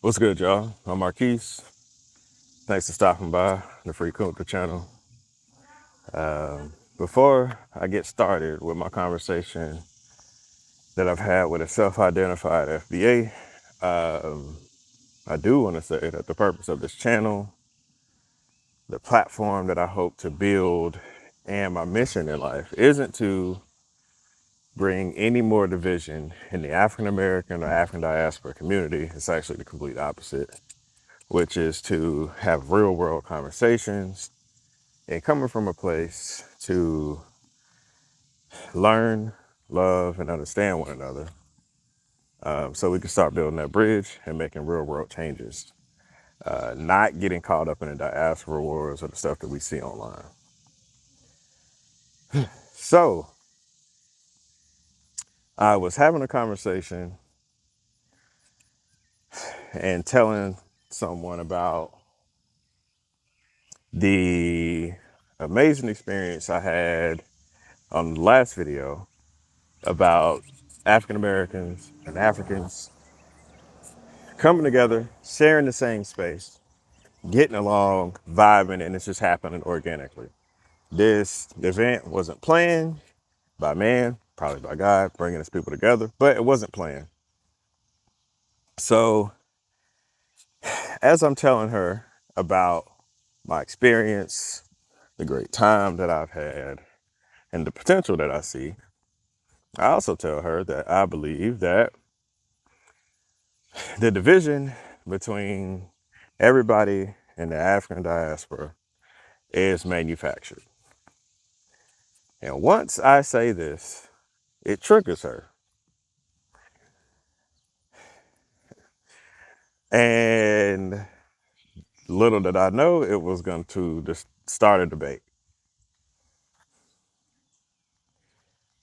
What's good, y'all? I'm Marquise. Thanks for stopping by the Free Kunta channel. Before I get started with my conversation that I've had with a self-identified FBA, I do want to say that the purpose of this channel, the platform that I hope to build, and my mission in life isn't to bring any more division in the African American or African diaspora community. It's actually the complete opposite, which is to have real world conversations and coming from a place to learn, love, and understand one another, so we can start building that bridge and making real world changes, not getting caught up in the diaspora wars or the stuff that we see online. So I was having a conversation and telling someone about the amazing experience I had on the last video about African Americans and Africans coming together, sharing the same space, getting along, vibing, and it's just happening organically. This event wasn't planned by man, probably by God, bringing his people together, but it wasn't planned. So as I'm telling her about my experience, the great time that I've had, and the potential that I see, I also tell her that I believe that the division between everybody in the African diaspora is manufactured. And once I say this, it triggers her. And little did I know it was going to just start a debate.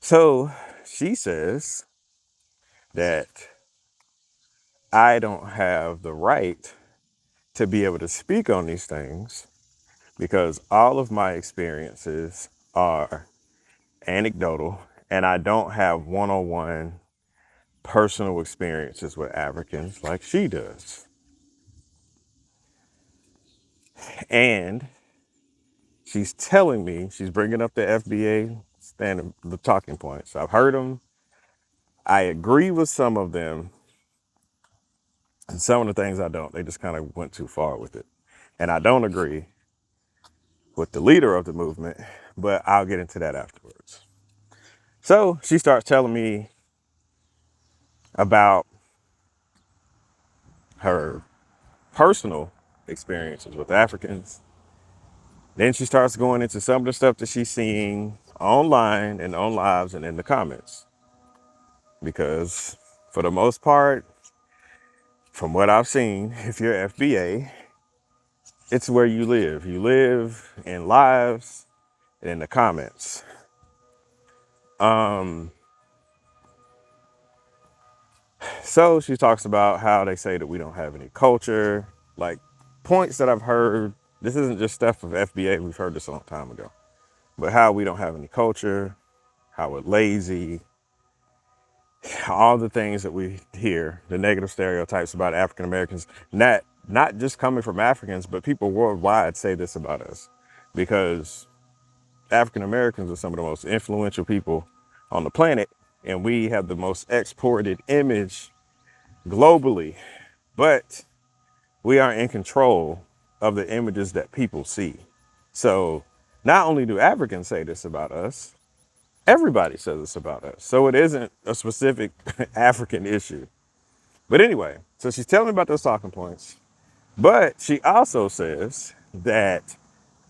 So she says that I don't have the right to be able to speak on these things because all of my experiences are anecdotal and I don't have one-on-one personal experiences with Africans like she does. And she's telling me, she's bringing up the FBA standard, the talking points. I've heard them. I agree with some of them. And some of the things I don't. They just kind of went too far with it. And I don't agree with the leader of the movement, but I'll get into that afterwards. So she starts telling me about her personal experiences with Africans. Then she starts going into some of the stuff that she's seeing online and on lives and in the comments. Because for the most part, from what I've seen, if you're FBA, it's where you live. You live in lives and in the comments. So she talks about how they say that we don't have any culture, like points that I've heard. This isn't just stuff from FBA. We've heard this a long time ago, but how we don't have any culture, how we're lazy, all the things that we hear, the negative stereotypes about African Americans, not just coming from Africans, but people worldwide say this about us because African Americans are some of the most influential people on the planet, and we have the most exported image globally, but we are in control of the images that people see. So not only do Africans say this about us, everybody says this about us. So it isn't a specific African issue. But anyway, so she's telling me about those talking points, but she also says that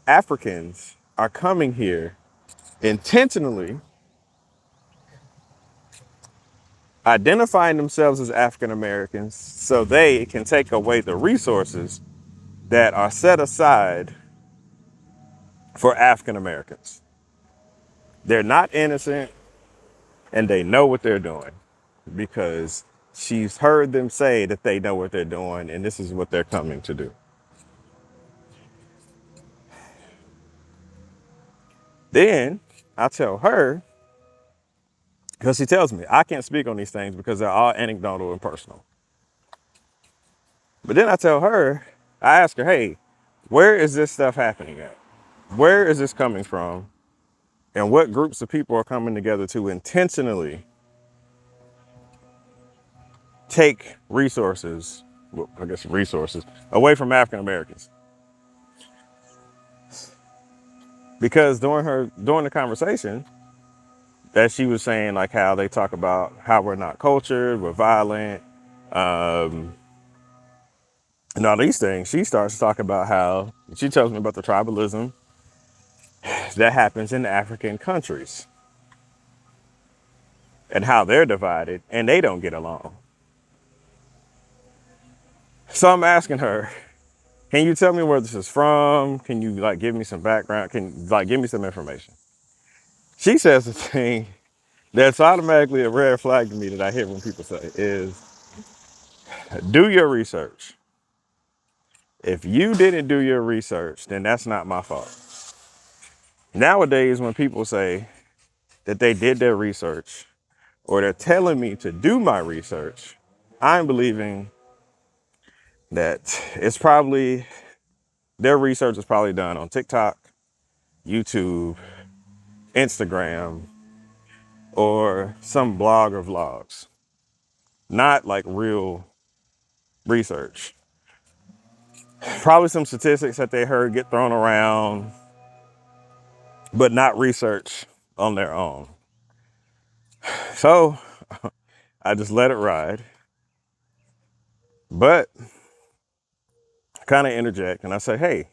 Africans are coming here intentionally identifying themselves as African Americans so they can take away the resources that are set aside for African Americans. They're not innocent and they know what they're doing because she's heard them say that they know what they're doing and this is what they're coming to do. Then I tell her, because she tells me I can't speak on these things because they're all anecdotal and personal. But then I ask her, hey, where is this stuff happening at? Where is this coming from? And what groups of people are coming together to intentionally take resources, well, I guess resources, away from African Americans? Because during the conversation, that she was saying like how they talk about how we're not cultured, we're violent, um, and all these things, she starts to talk about how she tells me about the tribalism that happens in African countries and how they're divided and they don't get along. So I'm asking her, can you tell me where this is from? Can you like give me some background? Can you like give me some information? She says the thing that's automatically a red flag to me that I hear when people say is do your research. If you didn't do your research, then that's not my fault. Nowadays, when people say that they did their research or they're telling me to do my research, I'm believing that it's probably their research is probably done on TikTok, YouTube, Instagram, or some blog or vlogs, not like real research. Probably some statistics that they heard get thrown around, but not research on their own. So I just let it ride, but kind of interject and I say, hey,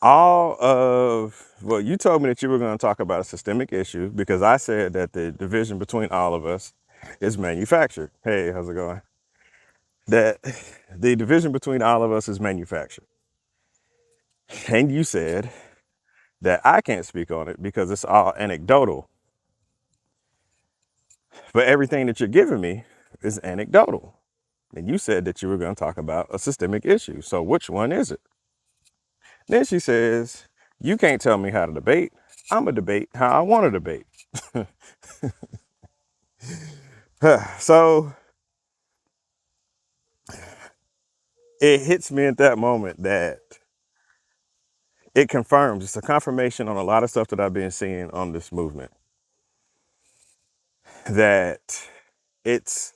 well, you told me that you were going to talk about a systemic issue because I said that the division between all of us is manufactured. Hey, how's it going? That the division between all of us is manufactured. And you said that I can't speak on it because it's all anecdotal. But everything that you're giving me is anecdotal. And you said that you were going to talk about a systemic issue. So which one is it? Then she says, you can't tell me how to debate. I'm going to debate how I want to debate. So it hits me at that moment that it confirms, it's a confirmation on a lot of stuff that I've been seeing on this movement, that it's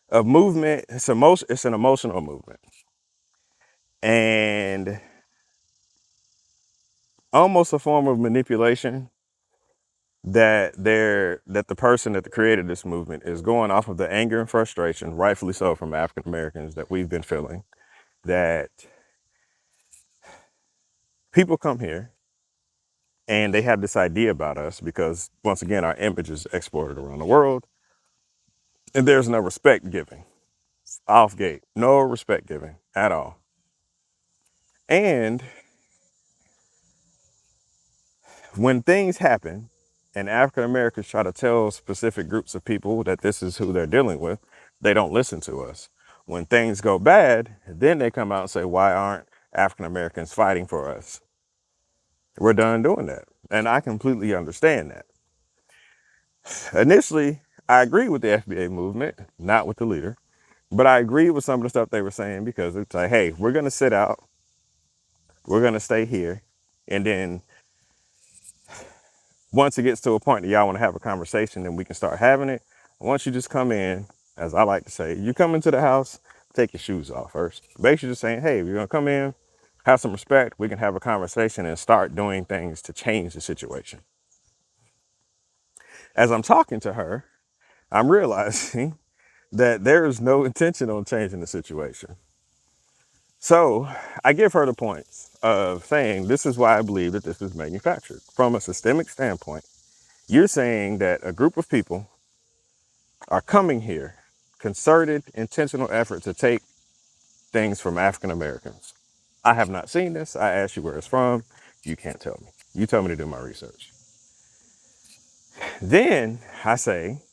a movement, it's an emotional movement. And almost a form of manipulation that the person that created this movement is going off of the anger and frustration, rightfully so, from African Americans that we've been feeling, that people come here and they have this idea about us because once again our image is exported around the world and there's no respect giving off gate, no respect giving at all. And when things happen and African Americans try to tell specific groups of people that this is who they're dealing with, they don't listen to us. When things go bad, then they come out and say, why aren't African Americans fighting for us? We're done doing that. And I completely understand that. Initially, I agree with the FBA movement, not with the leader, but I agree with some of the stuff they were saying because it's like, hey, we're going to sit out, we're going to stay here, and then once it gets to a point that y'all want to have a conversation, then we can start having it. Once you just come in, as I like to say, you come into the house, take your shoes off first. Basically just saying, hey, we're going to come in, have some respect, we can have a conversation and start doing things to change the situation. As I'm talking to her, I'm realizing that there is no intention on changing the situation. So I give her the points of saying, this is why I believe that this is manufactured. From a systemic standpoint, you're saying that a group of people are coming here, concerted, intentional effort to take things from African Americans. I have not seen this. I asked you where it's from. You can't tell me. You tell me to do my research. Then I say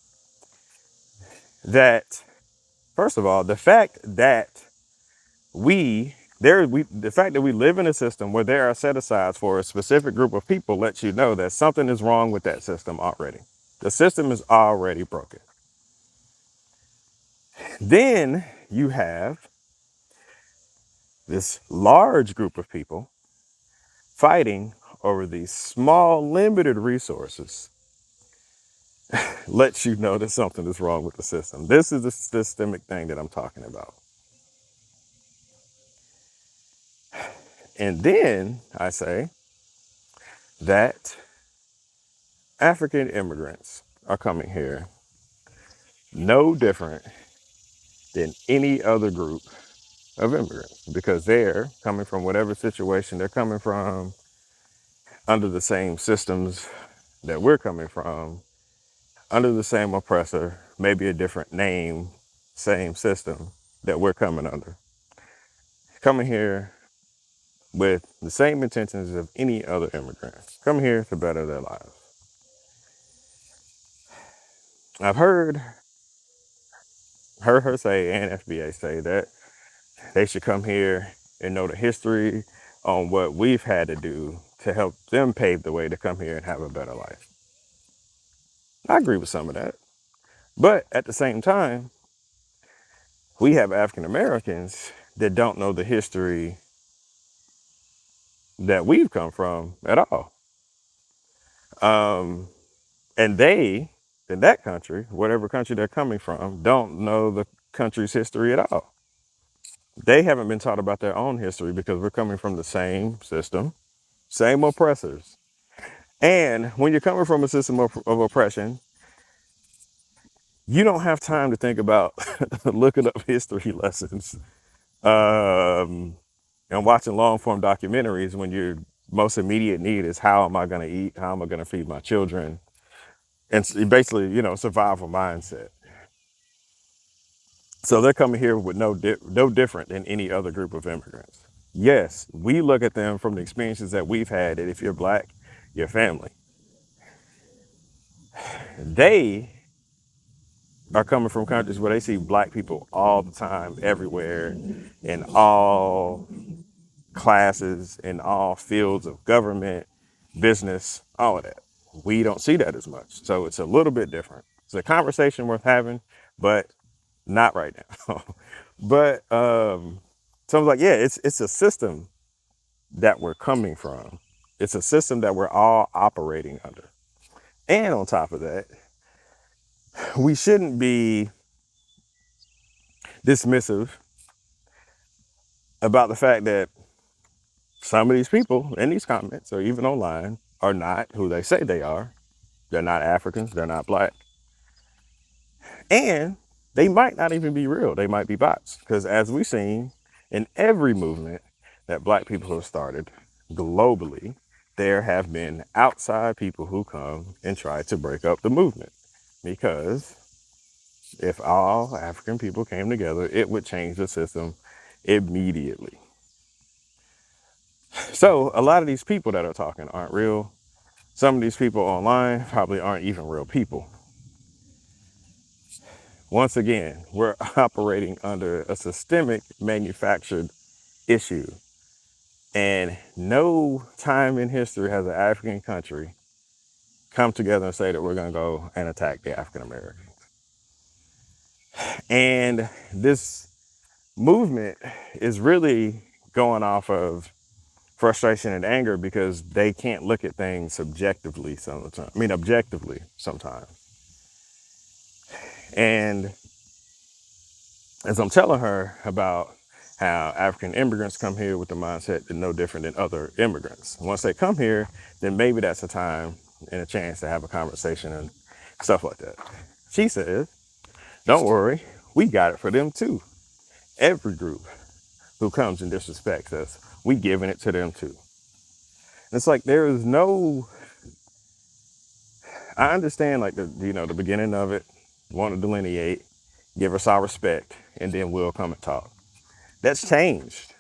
that, first of all, the fact that the fact that we live in a system where there are set-asides for a specific group of people lets you know that something is wrong with that system already. The system is already broken. Then you have this large group of people fighting over these small, limited resources lets you know that something is wrong with the system. This is the systemic thing that I'm talking about. And then I say that African immigrants are coming here no different than any other group of immigrants because they're coming from whatever situation they're coming from under the same systems that we're coming from, under the same oppressor, maybe a different name, same system that we're coming under. Coming here with the same intentions of any other immigrant, come here to better their lives. I've heard her say and FBA say that they should come here and know the history on what we've had to do to help them pave the way to come here and have a better life. I agree with some of that. But at the same time, we have African Americans that don't know the history that we've come from at all. And they, in that country, whatever country they're coming from, don't know the country's history at all. They haven't been taught about their own history because we're coming from the same system, same oppressors. And when you're coming from a system of oppression, you don't have time to think about looking up history lessons and watching long form documentaries when your most immediate need is how am I going to eat? How am I going to feed my children? And basically, survival mindset. So they're coming here with no different than any other group of immigrants. Yes, we look at them from the experiences that we've had, that if you're black, your family. They are coming from countries where they see black people all the time, everywhere, in all classes, in all fields of government, business, all of that. We don't see that as much. So it's a little bit different. It's a conversation worth having, but not right now. But so I was like, yeah, it's a system that we're coming from. It's a system that we're all operating under. And on top of that, we shouldn't be dismissive about the fact that some of these people in these comments or even online are not who they say they are. They're not Africans, they're not black. And they might not even be real. They might be bots. Because as we've seen in every movement that black people have started globally, there have been outside people who come and try to break up the movement. Because if all African people came together, it would change the system immediately. So a lot of these people that are talking aren't real. Some of these people online probably aren't even real people. Once again, we're operating under a systemic manufactured issue. And no time in history has an African country come together and say that we're going to go and attack the African Americans. And this movement is really going off of frustration and anger because they can't look at things subjectively sometimes. I mean, objectively sometimes. And as I'm telling her about how African immigrants come here with the mindset that no different than other immigrants. Once they come here, then maybe that's a time and a chance to have a conversation and stuff like that. She says, don't worry, we got it for them too. Every group who comes and disrespects us, we giving it to them too. And it's like there is no, I understand like the beginning of it, want to delineate, give us our respect, and then we'll come and talk. That's changed.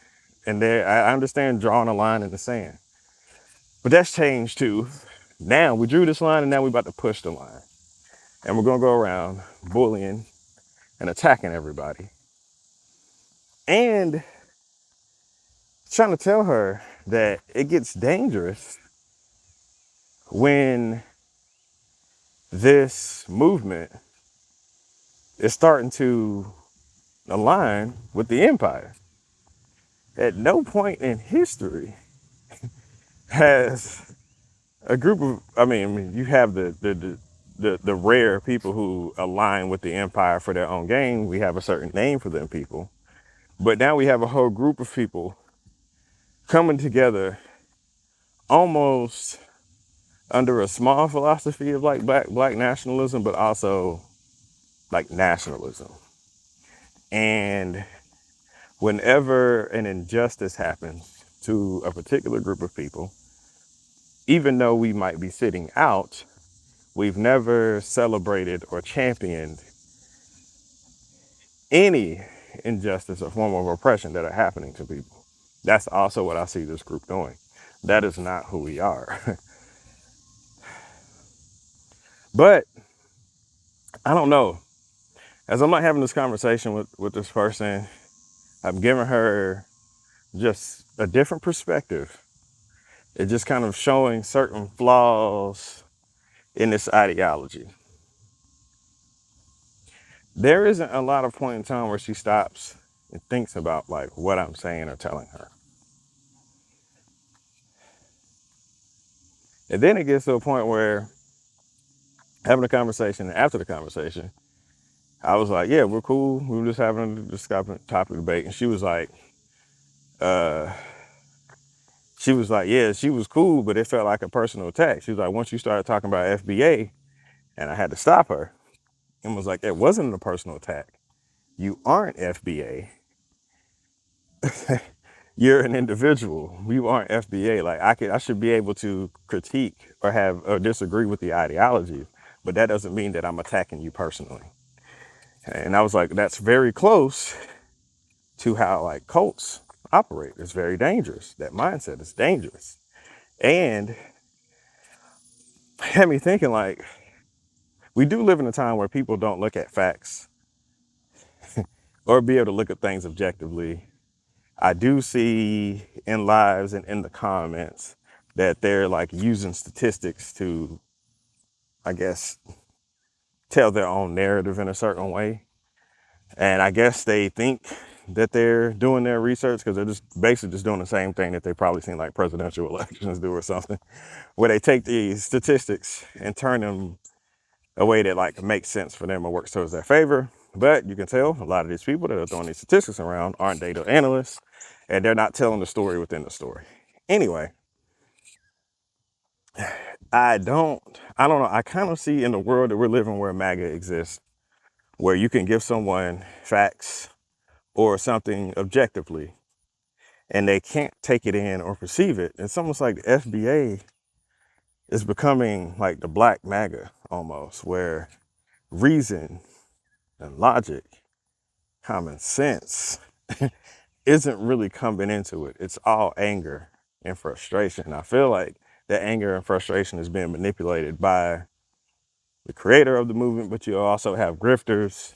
And I understand drawing a line in the sand. But that's changed too. Now we drew this line and now we're about to push the line. And we're gonna go around bullying and attacking everybody. And trying to tell her that it gets dangerous when this movement is starting to align with the empire. At no point in history has a group of, I mean, you have the rare people who align with the empire for their own gain. We have a certain name for them people. But now we have a whole group of people coming together almost under a small philosophy of like black nationalism, but also like nationalism. And whenever an injustice happens to a particular group of people, even though we might be sitting out, we've never celebrated or championed any injustice or form of oppression that are happening to people. That's also what I see this group doing. That is not who we are. But I don't know. As I'm not having this conversation with this person, I'm giving her just a different perspective. It's just kind of showing certain flaws in this ideology. There isn't a lot of point in time where she stops and thinks about like what I'm saying or telling her. And then it gets to a point where having a conversation, and after the conversation, I was like, yeah, we're cool. We were just having this topic debate. And uh, she was like, yeah, she was cool, but it felt like a personal attack. She was like, once you started talking about FBA, and I had to stop her and was like, it wasn't a personal attack. You aren't FBA. You're an individual. You aren't FBA. Like I should be able to critique or have or disagree with the ideology, but that doesn't mean that I'm attacking you personally. And I was like, that's very close to how like cults operate. It's very dangerous. That mindset is dangerous. And had me thinking like, we do live in a time where people don't look at facts or be able to look at things objectively. I do see in lives and in the comments that they're like using statistics to, I guess, tell their own narrative in a certain way. And I guess they think that they're doing their research because they're just basically just doing the same thing that they probably seen like presidential elections do or something, where they take these statistics and turn them a way that like makes sense for them or works towards their favor. But you can tell a lot of these people that are throwing these statistics around aren't data analysts and they're not telling the story within the story. Anyway, I don't know. I kind of see in the world that we're living where MAGA exists, where you can give someone facts or something objectively and they can't take it in or perceive it. It's almost like the FBA is becoming like the black MAGA almost, where reason and logic, common sense isn't really coming into it. It's all anger and frustration. I feel like that anger and frustration is being manipulated by the creator of the movement, but you also have grifters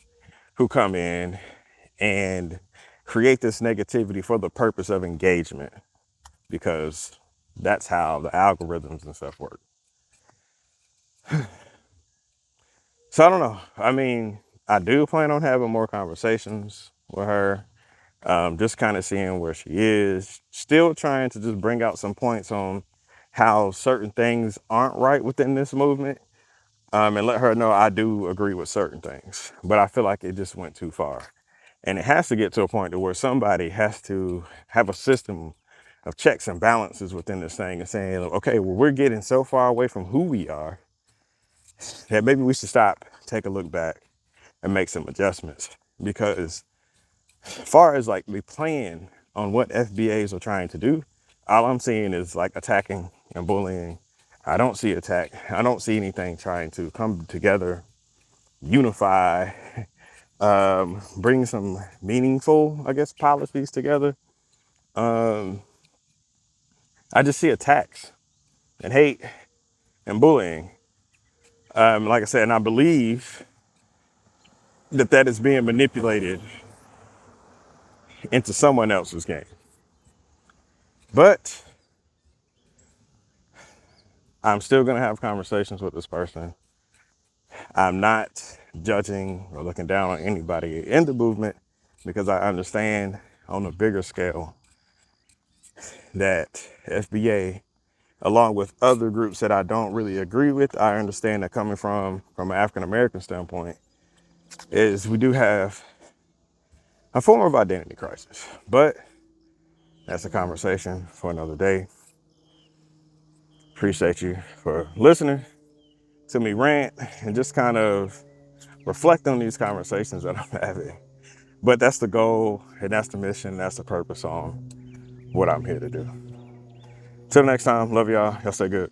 who come in and create this negativity for the purpose of engagement, because that's how the algorithms and stuff work. So I don't know. I mean, I do plan on having more conversations with her. Just kind of seeing where she is, still trying to just bring out some points on how certain things aren't right within this movement, and let her know I do agree with certain things, but I feel like it just went too far. And it has to get to a point to where somebody has to have a system of checks and balances within this thing and saying, okay, well, we're getting so far away from who we are that maybe we should stop, take a look back, and make some adjustments. Because as far as like the plan on what FBAs are trying to do, all I'm seeing is like attacking and bullying. I don't see attack. I don't see anything trying to come together, unify, bring some meaningful, I guess, policies together. Um, I just see attacks and hate and bullying. Like I said, and I believe that that is being manipulated into someone else's game. But I'm still going to have conversations with this person. I'm not judging or looking down on anybody in the movement because I understand on a bigger scale that FBA, along with other groups that I don't really agree with, I understand that coming from an African American standpoint, is we do have a form of identity crisis. But that's a conversation for another day. Appreciate you for listening to me rant and just kind of reflect on these conversations that I'm having. But that's the goal, and that's the mission, that's the purpose on what I'm here to do. Till next time, love y'all. Y'all stay good.